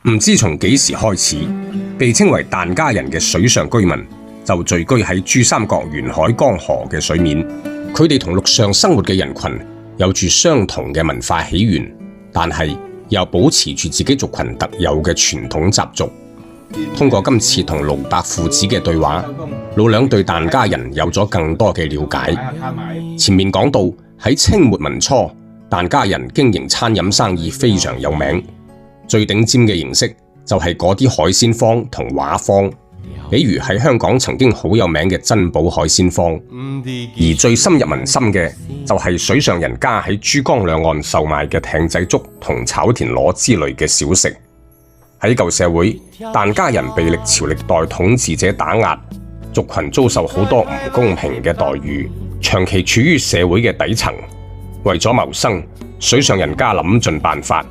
唔知從幾時開始，被稱為疍家人嘅水上居民就聚居喺珠三角沿海江河嘅水面。佢哋同陸上生活嘅人群有住相同嘅文化起源，但係又保持住自己族群特有嘅傳統習俗。通過今次同盧伯父子嘅對話，老兩對疍家人有咗更多嘅了解。前面講到喺清末民初，疍家人經營餐飲生意非常有名。最頂尖嘅形式就係嗰啲海鮮坊同畫坊，比如喺香港曾經好有名嘅珍寶海鮮坊。而最深入民心嘅就係水上人家喺珠江兩岸售賣嘅艇仔粥同炒田螺之類嘅小食。喺舊社會，疍家人被歷朝歷代統治者打壓，族群遭受好多唔公平嘅待遇，長期處於社會嘅底層。為咗謀生，水上人家諗盡辦法。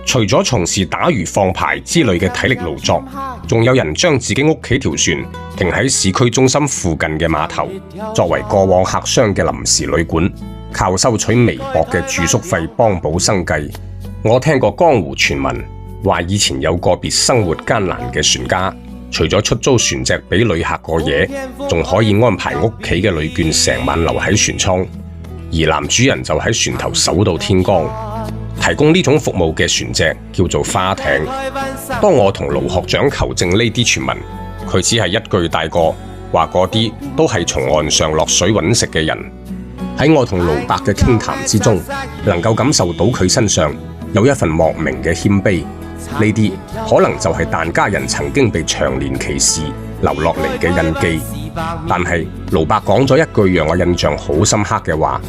除咗從事打魚放排之類嘅體力勞作，仲有人將自己屋企條船停喺市區中心附近嘅碼頭，作為過往客商嘅臨時旅館，靠收取微薄嘅住宿費幫補生計。我聽過江湖傳聞，話以前有個別生活艱難嘅船家，除咗出租船隻俾旅客過夜，仲可以安排屋企嘅旅眷成晚留喺船艙，而男主人就喺船頭守到天光。提供呢種服務嘅船隻叫做花艇。當我同盧學長求證呢啲傳聞，佢只係一句帶過，話嗰啲都係從岸上落水揾食嘅人。喺我同盧伯嘅傾談之中，能夠感受到佢身上有一份莫名嘅謙卑。呢啲可能就係疍家人曾經被長年歧視留落嚟嘅印記。但係盧伯講咗一句讓我印象好深刻嘅話。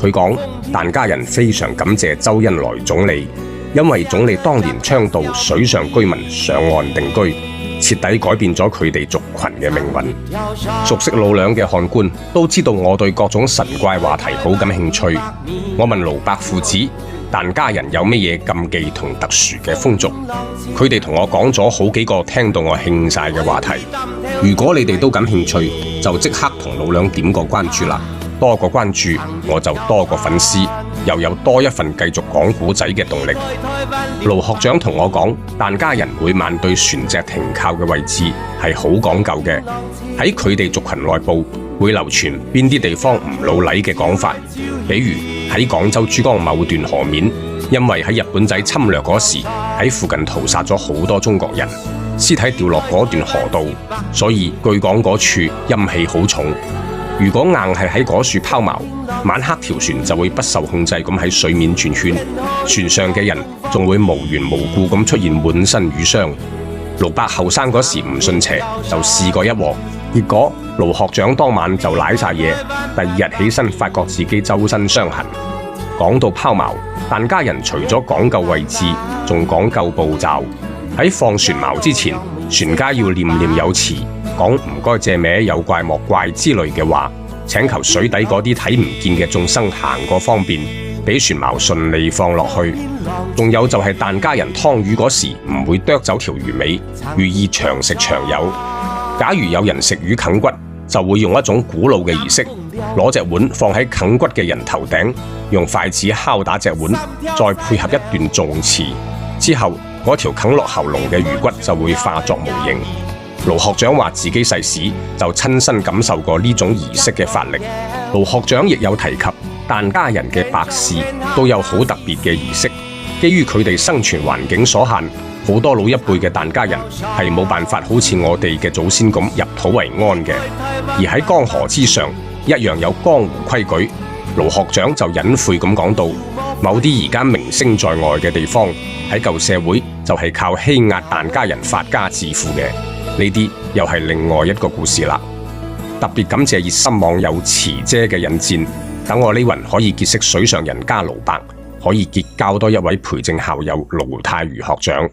佢講疍家人非常感謝周恩來總理，因為總理當年倡導水上居民上岸定居，徹底改變咗佢哋族群嘅命運。熟悉老兩嘅漢官都知道我對各種神怪話題好感興趣。我問盧伯父子，疍家人有乜嘢禁忌同特殊嘅風俗？佢哋同我講咗好幾個聽到我興晒嘅話題。如果你哋都感興趣，就即刻同老兩點個關注啦！多個關注，我就多個粉絲，又有多一份繼續講古仔嘅動力。盧學長同我講，疍家人每晚對船隻停靠嘅位置係好講究嘅。喺佢哋族群內部會流傳邊啲地方唔老禮嘅講法，比如喺廣州珠江某段河面，因為喺日本仔侵略嗰時喺附近屠殺咗好多中國人，屍體掉落嗰段河道，所以據講嗰處陰氣好重。如果硬係喺嗰處拋錨，晚黑條船就會不受控制咁喺水面轉圈，船上嘅人仲會無緣無故咁出現滿身瘀傷。盧伯後生嗰時唔信邪，就試過一鑊，結果盧學長當晚就瀨晒嘢，第二日起身發覺自己周身傷痕。講到拋錨，疍家人除咗講究位置，仲講究步驟。喺放船錨之前，船家要念念有詞，講唔該借名有怪莫怪之類嘅話，請求水底嗰啲睇唔見嘅眾生行過方便，俾船錨順利放落去。仲有就係疍家人劏魚嗰時唔會剁走條魚尾，寓意長食長有。假如有人食魚啃骨，就會用一種古老嘅儀式，攞隻碗放喺啃骨嘅人頭頂，用筷子敲打隻碗，再配合一段誦詞，之後嗰條啃落喉嚨嘅魚骨就會化作無形。盧學長話自己細時就親身感受過呢種儀式嘅法力。盧學長亦有提及，疍家人嘅白事都有好特別嘅儀式。基於佢哋生存環境所限，好多老一輩嘅疍家人係冇辦法好似我哋嘅祖先咁入土為安嘅。而喺江河之上，一樣有江湖規矩。盧學長就隱晦咁講到，某啲而家名聲在外嘅地方，喺舊社會就係靠欺壓疍家人發家致富嘅。呢啲又係另外一個故事啦。特別感謝熱心網友慈姐嘅引薦，等我呢云可以結識水上人家盧伯，可以結交多一位陪政校友盧太瑜學長。